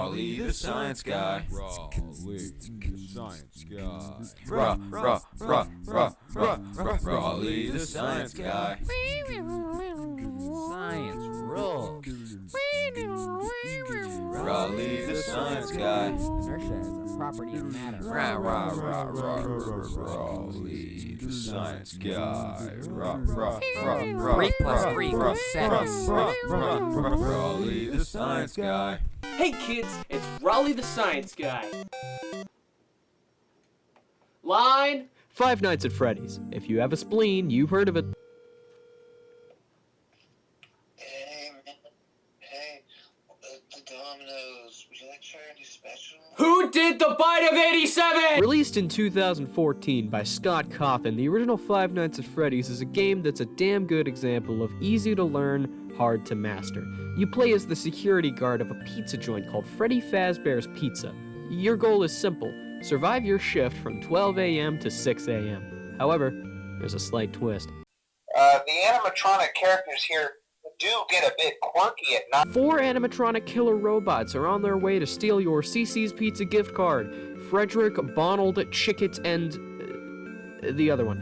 Raleigh the science guy. Raleigh the science guy. Raleigh the science guy. Science rules. Raleigh the science guy. Inertia is a property of matter. Raleigh the science guy. 3 plus 3 equals 7. Raleigh the science guy. Hey kids, it's Raleigh the Science Guy. Line! Five Nights at Freddy's. If you have a spleen, you've heard of it. Hey, man. Hey, the Domino's. Would you like to try any special? Who did the bite of 87? Released in 2014 by Scott Cawthon, the original Five Nights at Freddy's is a game that's a damn good example of easy to learn, hard to master. You play as the security guard of a pizza joint called Freddy Fazbear's Pizza. Your goal is simple: survive your shift from 12 a.m. to 6 a.m. However, there's a slight twist. The animatronic characters here do get a bit quirky at night. 4 animatronic killer robots are on their way to steal your CC's Pizza gift card. Frederick, Bonald, Chickett, and the other one.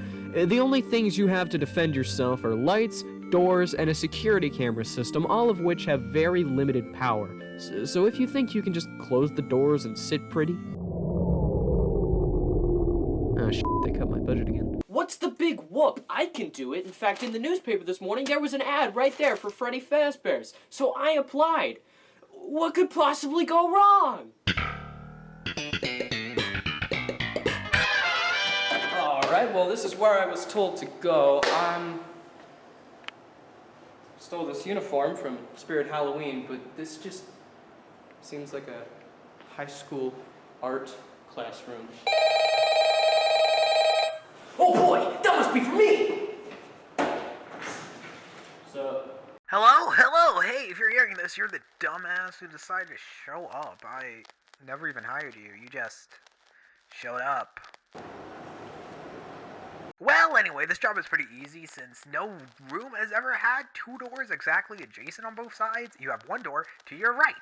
The only things you have to defend yourself are lights, doors, and a security camera system, all of which have very limited power. So if you think you can just close the doors and sit pretty... Oh shit, they cut my budget again. What's the big whoop? I can do it. In fact, in the newspaper this morning, there was an ad right there for Freddy Fazbear's. So I applied. What could possibly go wrong? Alright, well, this is where I was told to go. Stole this uniform from Spirit Halloween, but this just seems like a high school art classroom. Oh boy, that must be for me! So... Hello, hey, if you're hearing this, you're the dumbass who decided to show up. I never even hired you, you just showed up. Well, anyway, this job is pretty easy since no room has ever had 2 doors exactly adjacent on both sides. You have 1 door to your right.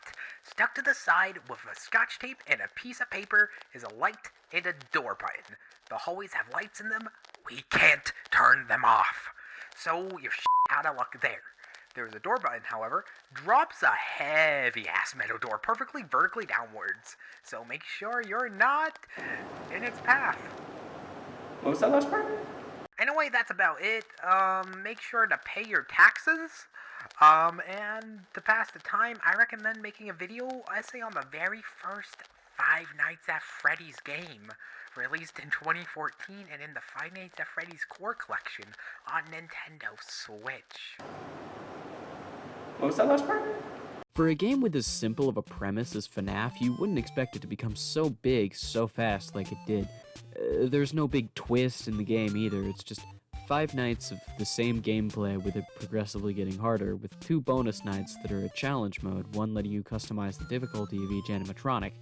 Stuck to the side with a scotch tape and a piece of paper is a light and a door button. The hallways have lights in them. We can't turn them off. So you're out of luck there. There is a door button, however, drops a heavy-ass metal door perfectly vertically downwards. So make sure you're not in its path. What was that last part? Anyway, that's about it. Make sure to pay your taxes. And to pass the time, I recommend making a video essay on the very first Five Nights at Freddy's game, released in 2014 and in the Five Nights at Freddy's Core Collection on Nintendo Switch. What was that last part? For a game with as simple of a premise as FNAF, you wouldn't expect it to become so big so fast like it did. There's no big twist in the game either, it's just 5 nights of the same gameplay with it progressively getting harder, with 2 bonus nights that are a challenge mode, one letting you customize the difficulty of each animatronic.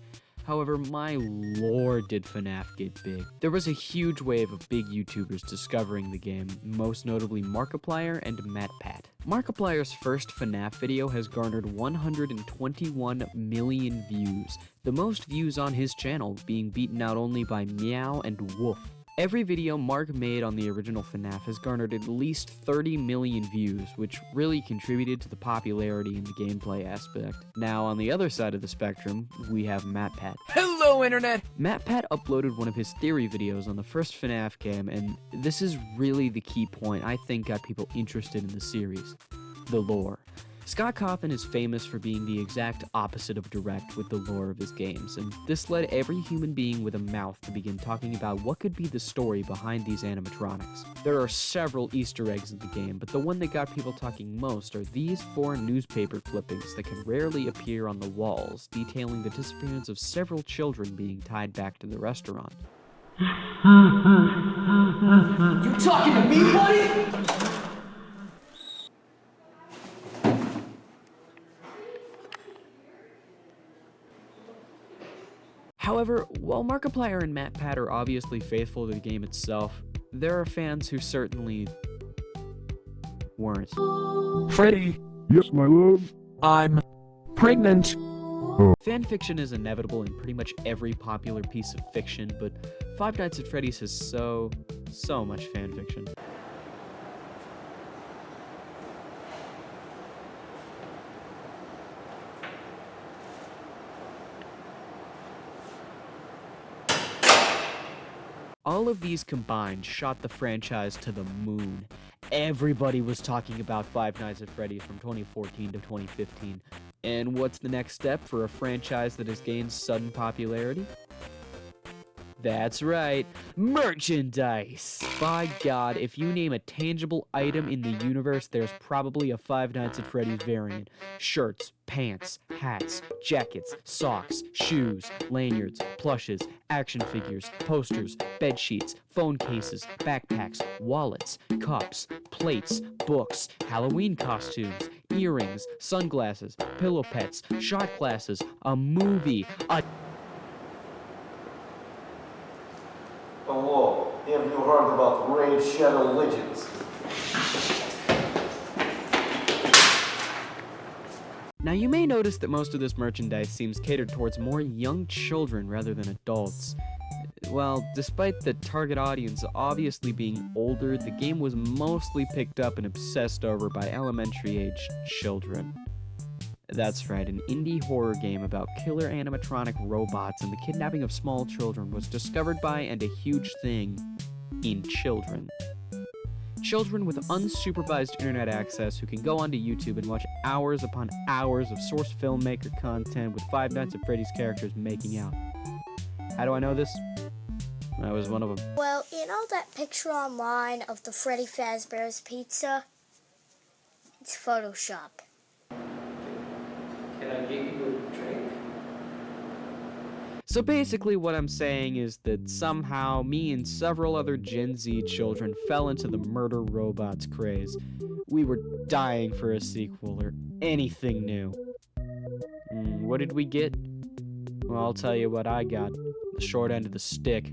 However, my lord did FNAF get big. There was a huge wave of big YouTubers discovering the game, most notably Markiplier and MatPat. Markiplier's first FNAF video has garnered 121 million views, the most views on his channel, being beaten out only by Meow and Woof. Every video Mark made on the original FNAF has garnered at least 30 million views, which really contributed to the popularity in the gameplay aspect. Now, on the other side of the spectrum, we have MatPat. Hello, Internet! MatPat uploaded one of his theory videos on the first FNAF game, and this is really the key point I think got people interested in the series: the lore. Scott Cawthon is famous for being the exact opposite of direct with the lore of his games, and this led every human being with a mouth to begin talking about what could be the story behind these animatronics. There are several Easter eggs in the game, but the one that got people talking most are these 4 newspaper clippings that can rarely appear on the walls, detailing the disappearance of several children being tied back to the restaurant. You talking to me, buddy? However, while Markiplier and MatPat are obviously faithful to the game itself, there are fans who certainly weren't. Freddy. Yes, my love? I'm pregnant. Fanfiction is inevitable in pretty much every popular piece of fiction, but Five Nights at Freddy's has so much fanfiction. All of these combined shot the franchise to the moon. Everybody was talking about Five Nights at Freddy's from 2014 to 2015. And what's the next step for a franchise that has gained sudden popularity? That's right, merchandise! By God, if you name a tangible item in the universe, there's probably a Five Nights at Freddy's variant. Shirts, pants, hats, jackets, socks, shoes, lanyards, plushes, action figures, posters, bed sheets, phone cases, backpacks, wallets, cups, plates, books, Halloween costumes, earrings, sunglasses, pillow pets, shot glasses, a movie, a Hello, have you heard about Raid Shadow Legends? Now you may notice that most of this merchandise seems catered towards more young children rather than adults. Well, despite the target audience obviously being older, the game was mostly picked up and obsessed over by elementary-aged children. That's right, an indie horror game about killer animatronic robots and the kidnapping of small children was discovered by and a huge thing in children. Children with unsupervised internet access who can go onto YouTube and watch hours upon hours of source filmmaker content with Five Nights at Freddy's characters making out. How do I know this? I was one of them. Well, you know that picture online of the Freddy Fazbear's pizza? It's Photoshop. Can I get you a drink? So basically what I'm saying is that somehow me and several other Gen Z children fell into the murder robots craze. We were dying for a sequel or anything new. What did we get? Well, I'll tell you what I got. The short end of the stick.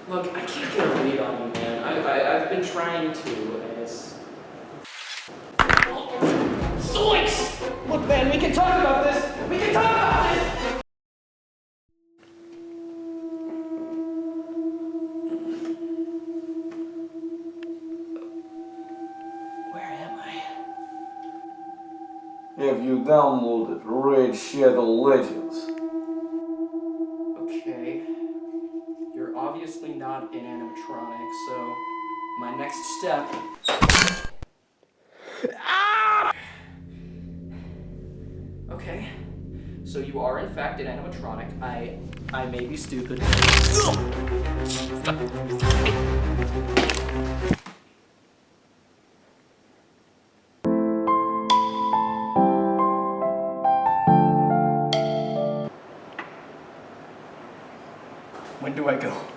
Look, I can't get a read on you, man. I've been trying to, and it's... Zoinks! Look, man, we can talk about this! We can talk about this! Where am I? Have you downloaded Raid Shadow Legends? Okay. You're obviously not an animatronic, so my next step... Ah! Okay. So you are in fact an animatronic. I may be stupid. When do I go?